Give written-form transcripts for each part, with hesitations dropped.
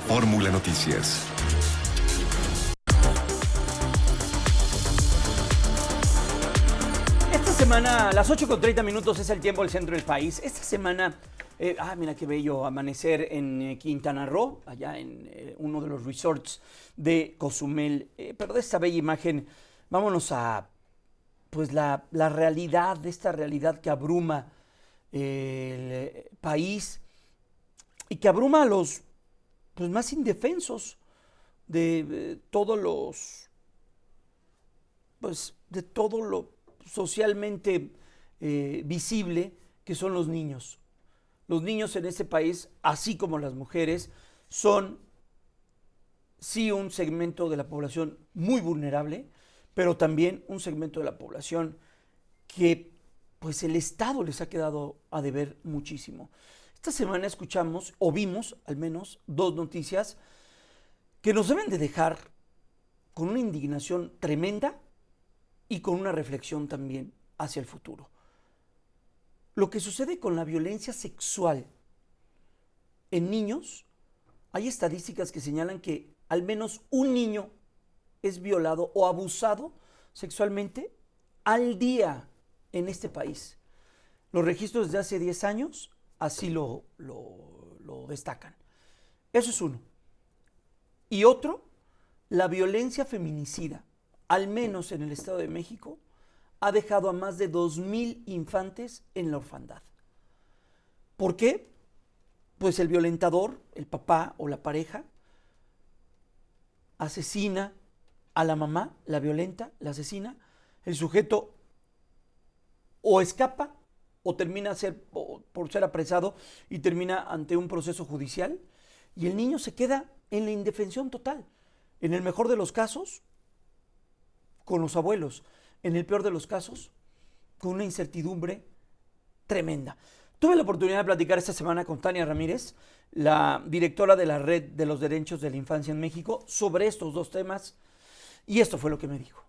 Fórmula Noticias. Esta semana, a las 8:30 es el tiempo del centro del país. Esta semana, mira qué bello amanecer en Quintana Roo, allá en uno de los resorts de Cozumel. Pero de esta bella imagen, vámonos a pues la realidad, de esta realidad que abruma el país y que abruma a los pues, más indefensos de todos los, pues de todo lo socialmente visible que son los niños. Los niños en este país, así como las mujeres, son sí un segmento de la población muy vulnerable, pero también un segmento de la población que pues el Estado les ha quedado a deber muchísimo. Esta semana escuchamos o vimos al menos dos noticias que nos deben de dejar con una indignación tremenda y con una reflexión también hacia el futuro. Lo que sucede con la violencia sexual en niños, hay estadísticas que señalan que al menos un niño es violado o abusado sexualmente al día en este país. Los registros de hace 10 años así lo destacan. Eso es uno. Y otro, la violencia feminicida, al menos en el Estado de México, ha dejado a más de 2,000 infantes en la orfandad. ¿Por qué? Pues el violentador, el papá o la pareja, asesina a la mamá, la violenta, la asesina, el sujeto o escapa o termina por ser apresado y termina ante un proceso judicial y el niño se queda en la indefensión total. En el mejor de los casos, con los abuelos. En el peor de los casos, con una incertidumbre tremenda. Tuve la oportunidad de platicar esta semana con Tania Ramírez, la directora de la Red de los Derechos de la Infancia en México, sobre estos dos temas, y esto fue lo que me dijo.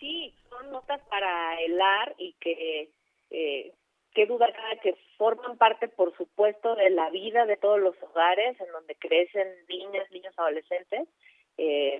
Sí, son notas para helar y que, qué duda cabe que forman parte, por supuesto, de la vida de todos los hogares en donde crecen niñas, niños, adolescentes.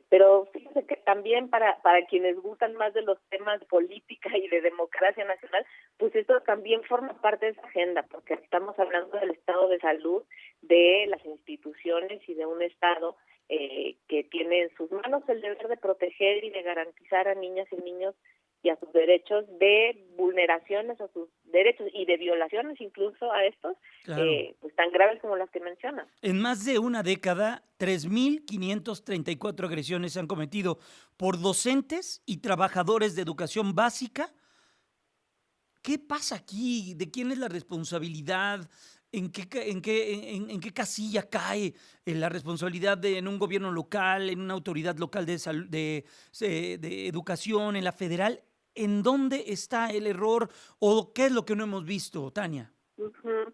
Pero fíjense que también para quienes gustan más de los temas de política y de democracia nacional, pues esto también forma parte de esa agenda, porque estamos hablando del estado de salud de las instituciones y de un Estado que tiene en sus manos el deber de proteger y de garantizar a niñas y niños y a sus derechos de vulneraciones a sus derechos y de violaciones incluso a estos, Claro. Pues tan graves como las que mencionas. En más de una década, 3,534 agresiones se han cometido por docentes y trabajadores de educación básica. ¿Qué pasa aquí? ¿De quién es la responsabilidad? ¿En qué casilla cae la responsabilidad en un gobierno local, en una autoridad local de educación, en la federal? ¿En dónde está el error o qué es lo que no hemos visto, Tania? Uh-huh.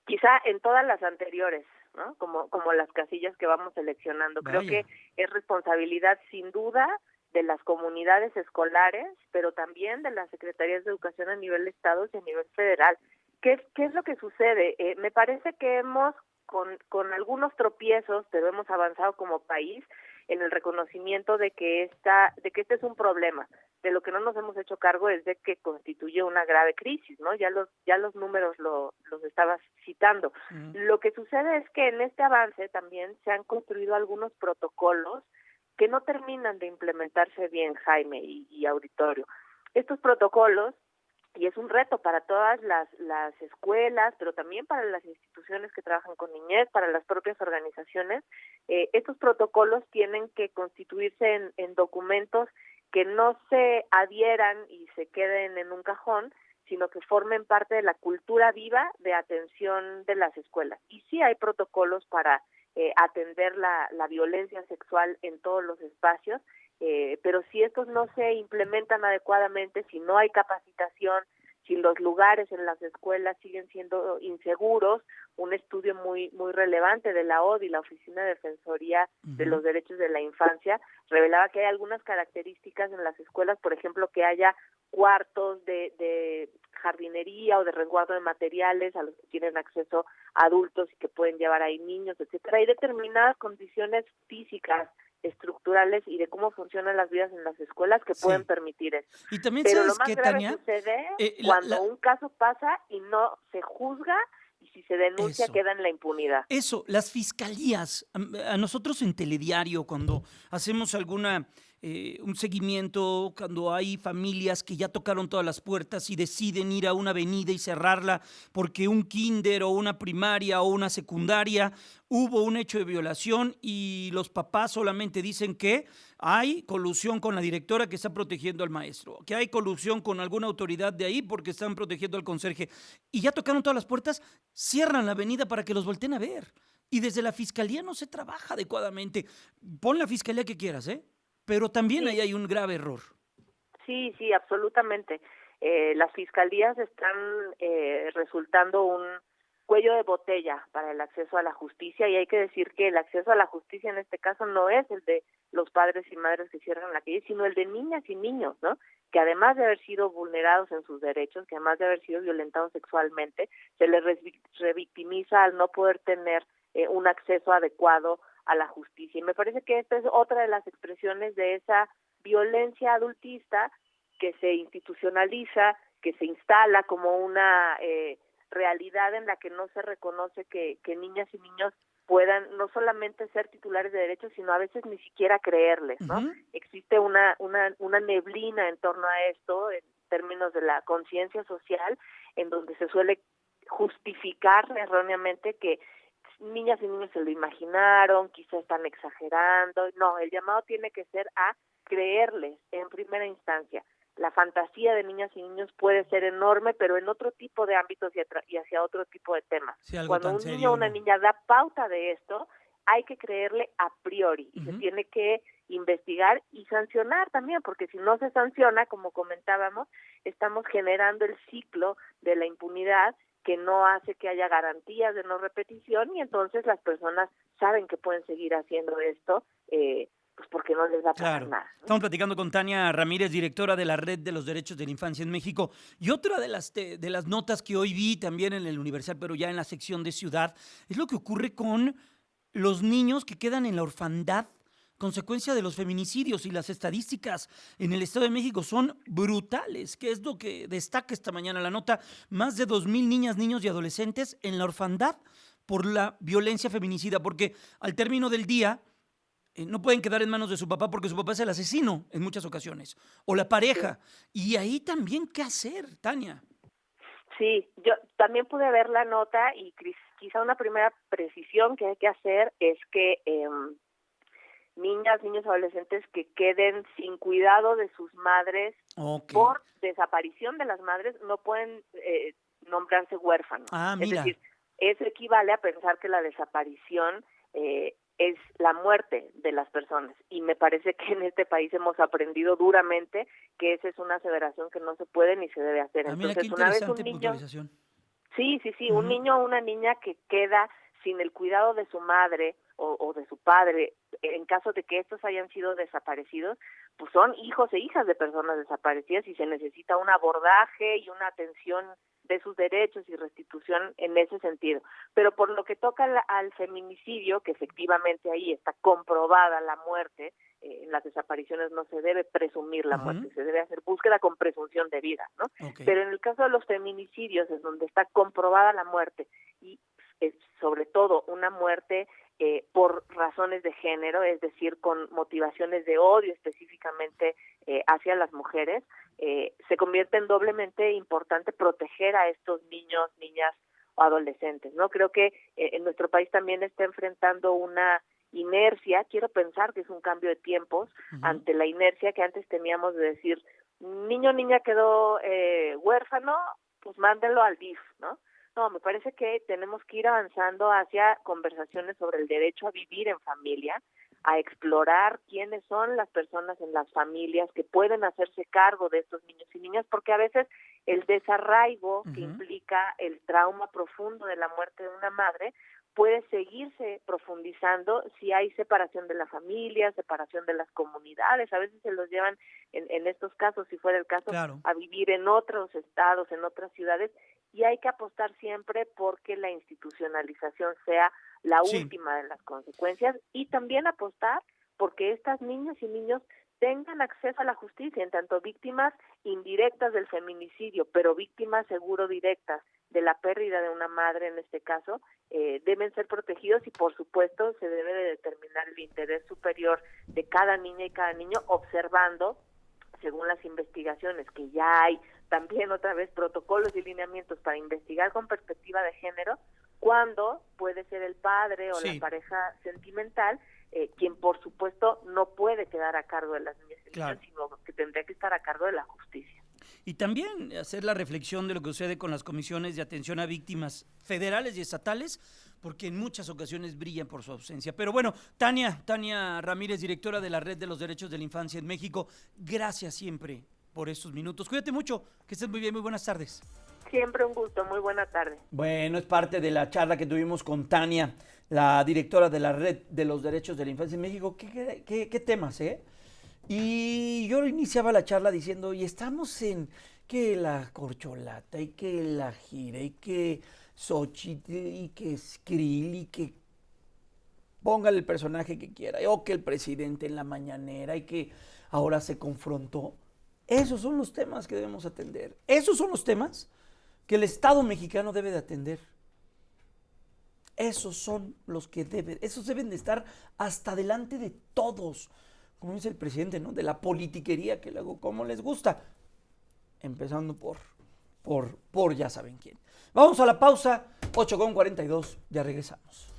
Quizá en todas las anteriores, ¿no? Como las casillas que vamos seleccionando. Vaya. Creo que es responsabilidad sin duda de las comunidades escolares, pero también de las secretarías de educación a nivel de estados y a nivel federal. ¿Qué es lo que sucede? Me parece que hemos, con algunos tropiezos, pero hemos avanzado como país en el reconocimiento de que este es un problema. De lo que no nos hemos hecho cargo es de que constituye una grave crisis, ¿no? Ya los números los estabas citando. Uh-huh. Lo que sucede es que en este avance también se han construido algunos protocolos que no terminan de implementarse bien, Jaime y auditorio. Estos protocolos, y es un reto para todas las escuelas, pero también para las instituciones que trabajan con niñez, para las propias organizaciones, estos protocolos tienen que constituirse en documentos que no se adhieran y se queden en un cajón, sino que formen parte de la cultura viva de atención de las escuelas. Y sí hay protocolos para atender la violencia sexual en todos los espacios, pero si estos no se implementan adecuadamente, si no hay capacitación, si los lugares en las escuelas siguen siendo inseguros. Un estudio muy relevante de la ODI, la Oficina de Defensoría de los Derechos de la Infancia, revelaba que hay algunas características en las escuelas, por ejemplo, que haya cuartos de jardinería o de resguardo de materiales a los que tienen acceso adultos y que pueden llevar ahí niños, etcétera. Hay determinadas condiciones físicas, estructurales y de cómo funcionan las vidas en las escuelas que pueden permitir eso. Y también, Pero lo ¿sabes más qué, grave Tania? sucede cuando un caso pasa y no se juzga, y si se denuncia Eso. queda en la impunidad. Eso, las fiscalías, a nosotros en Telediario, cuando hacemos un seguimiento, cuando hay familias que ya tocaron todas las puertas y deciden ir a una avenida y cerrarla porque un kinder o una primaria o una secundaria hubo un hecho de violación y los papás solamente dicen que hay colusión con la directora que está protegiendo al maestro, que hay colusión con alguna autoridad de ahí porque están protegiendo al conserje y ya tocaron todas las puertas, cierran la avenida para que los volteen a ver. Y desde la fiscalía no se trabaja adecuadamente. Pon la fiscalía que quieras, ¿eh? Pero también ahí Sí, hay un grave error. sí, absolutamente. Las fiscalías están resultando un cuello de botella para el acceso a la justicia, y hay que decir que el acceso a la justicia en este caso no es el de los padres y madres que cierran la calle, sino el de niñas y niños, ¿no? Que además de haber sido vulnerados en sus derechos, que además de haber sido violentados sexualmente, se les revictimiza al no poder tener un acceso adecuado a la justicia. Y me parece que esta es otra de las expresiones de esa violencia adultista que se institucionaliza, que se instala como una realidad en la que no se reconoce que niñas y niños puedan no solamente ser titulares de derechos, sino a veces ni siquiera creerles, ¿no? Existe una neblina en torno a esto, en términos de la conciencia social, en donde se suele justificar erróneamente que niñas y niños se lo imaginaron, quizá están exagerando. No, el llamado tiene que ser a creerles en primera instancia. La fantasía de niñas y niños puede ser enorme, pero en otro tipo de ámbitos y hacia otro tipo de temas. Si algo Cuando tan un niño o serio, una no. niña da pauta de esto, hay que creerle a priori y se tiene que investigar y sancionar también, porque si no se sanciona, como comentábamos, estamos generando el ciclo de la impunidad que no hace que haya garantías de no repetición, y entonces las personas saben que pueden seguir haciendo esto, pues porque no les va a pasar Claro. nada, ¿no? Estamos platicando con Tania Ramírez, directora de la Red de los Derechos de la Infancia en México. Y otra de las notas que hoy vi también en el Universal, pero ya en la sección de ciudad, es lo que ocurre con los niños que quedan en la orfandad, consecuencia de los feminicidios, y las estadísticas en el Estado de México son brutales, que es lo que destaca esta mañana la nota. Más de 2,000 niñas, niños y adolescentes en la orfandad por la violencia feminicida, porque al término del día no pueden quedar en manos de su papá porque su papá es el asesino en muchas ocasiones, o la Sí. pareja. Y ahí también, ¿qué hacer, Tania? Sí, yo también pude ver la nota y quizá una primera precisión que hay que hacer es que niñas, niños, adolescentes que queden sin cuidado de sus madres Ok. por desaparición de las madres no pueden nombrarse huérfanos. Ah, Es mira. decir, eso equivale a pensar que la desaparición es la muerte de las personas, y me parece que en este país hemos aprendido duramente que esa es una aseveración que no se puede ni se debe hacer. Ah, mira, qué Entonces, una vez un interesante niño, puntualización. sí, un Ujú. niño o una niña que queda sin el cuidado de su madre o de su padre, en caso de que estos hayan sido desaparecidos, pues son hijos e hijas de personas desaparecidas, y se necesita un abordaje y una atención de sus derechos y restitución en ese sentido. Pero por lo que toca al feminicidio, que efectivamente ahí está comprobada la muerte, en las desapariciones no se debe presumir la Ujú. muerte, se debe hacer búsqueda con presunción de vida, ¿no? Ok. Pero en el caso de los feminicidios es donde está comprobada la muerte, y sobre todo una muerte por razones de género, es decir, con motivaciones de odio específicamente hacia las mujeres, se convierte en doblemente importante proteger a estos niños, niñas o adolescentes, ¿no? Creo que en nuestro país también está enfrentando una inercia, quiero pensar que es un cambio de tiempos, Ujú. ante la inercia que antes teníamos de decir, niño o niña quedó huérfano, pues mándenlo al DIF, ¿no? No, me parece que tenemos que ir avanzando hacia conversaciones sobre el derecho a vivir en familia, a explorar quiénes son las personas en las familias que pueden hacerse cargo de estos niños y niñas, porque a veces el desarraigo que implica el trauma profundo de la muerte de una madre puede seguirse profundizando si hay separación de la familia, separación de las comunidades. A veces se los llevan, en estos casos, si fuera el caso, Claro. a vivir en otros estados, en otras ciudades, y hay que apostar siempre porque la institucionalización sea la última de las consecuencias, y también apostar porque estas niñas y niños tengan acceso a la justicia, en tanto víctimas indirectas del feminicidio, pero víctimas seguro directas de la pérdida de una madre en este caso, deben ser protegidos, y por supuesto se debe de determinar el interés superior de cada niña y cada niño, observando, según las investigaciones, que ya hay también otra vez protocolos y lineamientos para investigar con perspectiva de género, cuando puede ser el padre o la pareja sentimental quien por supuesto no puede quedar a cargo de las niñas y niños, sino que tendría que estar a cargo de la justicia. Y también hacer la reflexión de lo que sucede con las comisiones de atención a víctimas federales y estatales, porque en muchas ocasiones brillan por su ausencia. Pero bueno, Tania Ramírez, directora de la Red de los Derechos de la Infancia en México, gracias siempre por estos minutos. Cuídate mucho, que estés muy bien, muy buenas tardes. Siempre un gusto, muy buena tarde. Bueno, es parte de la charla que tuvimos con Tania, la directora de la Red de los Derechos de la Infancia en México. ¿Qué temas, eh? Y yo iniciaba la charla diciendo, y estamos en que la corcholata, y que la gira, y que Xochitl, y que Skrill, y que póngale el personaje que quiera, o que el presidente en la mañanera, y que ahora se confrontó. Esos son los temas que debemos atender. Esos son los temas que el Estado mexicano debe de atender. Esos son los que esos deben de estar hasta delante de todos, como dice el presidente, ¿no? De la politiquería que luego como les gusta, empezando por ya saben quién. Vamos a la pausa, 8:42, ya regresamos.